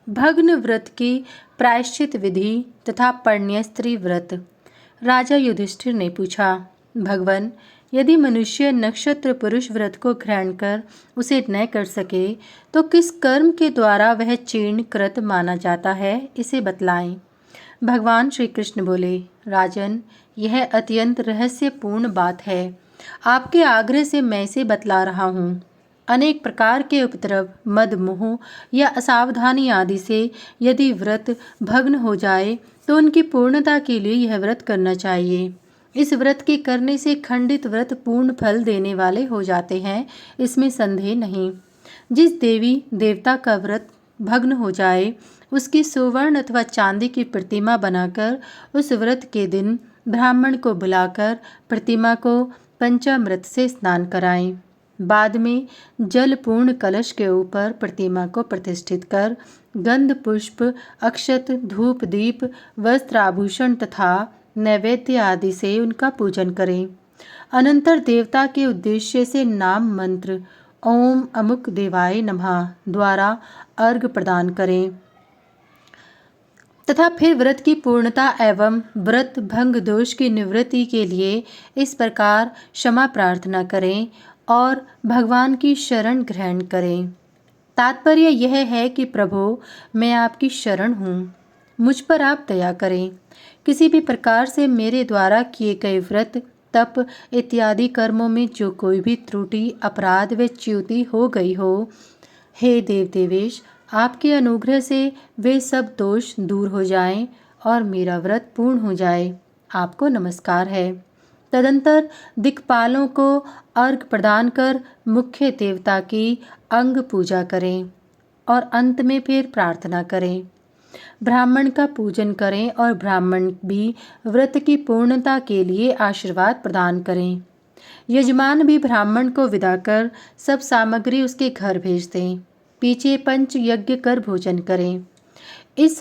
भग्न व्रत की प्रायश्चित विधि तथा पर्ण्य स्त्री व्रत। राजा युधिष्ठिर ने पूछा, भगवन, यदि मनुष्य नक्षत्र पुरुष व्रत को ग्रहण कर उसे न कर सके तो किस कर्म के द्वारा वह चीर्ण कृत माना जाता है, इसे बतलाएं। भगवान श्री कृष्ण बोले, राजन, यह अत्यंत रहस्यपूर्ण बात है। आपके आग्रह से मैं इसे बतला रहा हूँ। अनेक प्रकार के उपद्रव, मद, मोह या असावधानी आदि से यदि व्रत भग्न हो जाए तो उनकी पूर्णता के लिए यह व्रत करना चाहिए। इस व्रत के करने से खंडित व्रत पूर्ण फल देने वाले हो जाते हैं, इसमें संदेह नहीं। जिस देवी देवता का व्रत भग्न हो जाए उसकी सुवर्ण अथवा चांदी की प्रतिमा बनाकर उस व्रत के दिन ब्राह्मण को बुलाकर प्रतिमा को पंचामृत से स्नान कराएं। बाद में जलपूर्ण कलश के ऊपर प्रतिमा को प्रतिष्ठित कर गंध, पुष्प, अक्षत, धूप, दीप, वस्त्र, आभूषण तथा नैवेद्य आदि से उनका पूजन करें। अनंतर देवता के उद्देश्य से नाम मंत्र ओम अमुक देवाय नमः द्वारा अर्घ्य प्रदान करें तथा फिर व्रत की पूर्णता एवं व्रत भंग दोष की निवृत्ति के लिए इस प्रकार क्षमा प्रार्थना करें और भगवान की शरण ग्रहण करें। तात्पर्य यह है कि प्रभु, मैं आपकी शरण हूँ, मुझ पर आप दया करें। किसी भी प्रकार से मेरे द्वारा किए गए व्रत, तप इत्यादि कर्मों में जो कोई भी त्रुटि, अपराध व च्युति हो गई हो, हे देव देवेश, आपके अनुग्रह से वे सब दोष दूर हो जाएं और मेरा व्रत पूर्ण हो जाए। आपको नमस्कार है। तदंतर दिक्पालों को अर्घ प्रदान कर मुख्य देवता की अंग पूजा करें और अंत में फिर प्रार्थना करें। ब्राह्मण का पूजन करें और ब्राह्मण भी व्रत की पूर्णता के लिए आशीर्वाद प्रदान करें। यजमान भी ब्राह्मण को विदा कर सब सामग्री उसके घर भेज दें। पीछे पंच यज्ञ कर भोजन करें। इस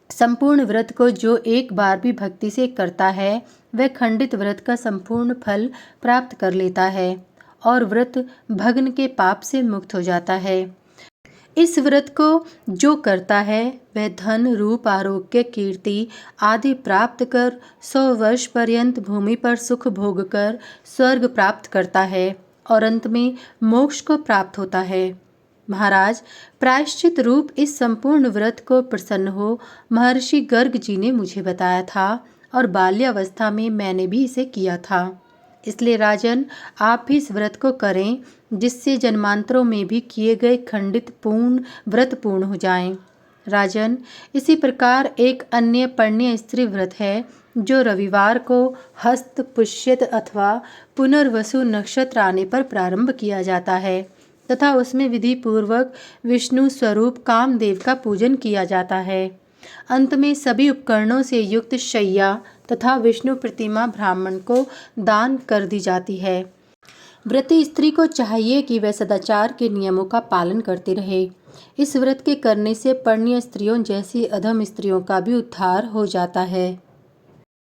संपूर्ण व्रत को जो एक बार भी भक्ति से करता है वह खंडित व्रत का संपूर्ण फल प्राप्त कर लेता है और व्रत भग्न के पाप से मुक्त हो जाता है। इस व्रत को जो करता है वह धन, रूप, आरोग्य, कीर्ति आदि प्राप्त कर 100 वर्ष पर्यंत भूमि पर सुख भोग कर स्वर्ग प्राप्त करता है और अंत में मोक्ष को प्राप्त होता है। महाराज, प्रायश्चित रूप इस संपूर्ण व्रत को प्रसन्न हो महर्षि गर्ग जी ने मुझे बताया था और बाल्यावस्था में मैंने भी इसे किया था। इसलिए राजन, आप भी इस व्रत को करें जिससे जन्मांतरों में भी किए गए खंडित पूर्ण व्रत पूर्ण हो जाएं। राजन, इसी प्रकार एक अन्य पर्ण्य स्त्री व्रत है जो रविवार को हस्त पुष्यत अथवा पुनर्वसु नक्षत्र आने पर प्रारंभ किया जाता है तथा उसमें विधि पूर्वक विष्णु स्वरूप कामदेव का पूजन किया जाता है। अंत में सभी उपकरणों से युक्त शैया तथा विष्णु प्रतिमा ब्राह्मण को दान कर दी जाती है। व्रती स्त्री को चाहिए कि वह सदाचार के नियमों का पालन करती रहे। इस व्रत के करने से पर्ण्य स्त्रियों जैसी अधम स्त्रियों का भी उद्धार हो जाता है।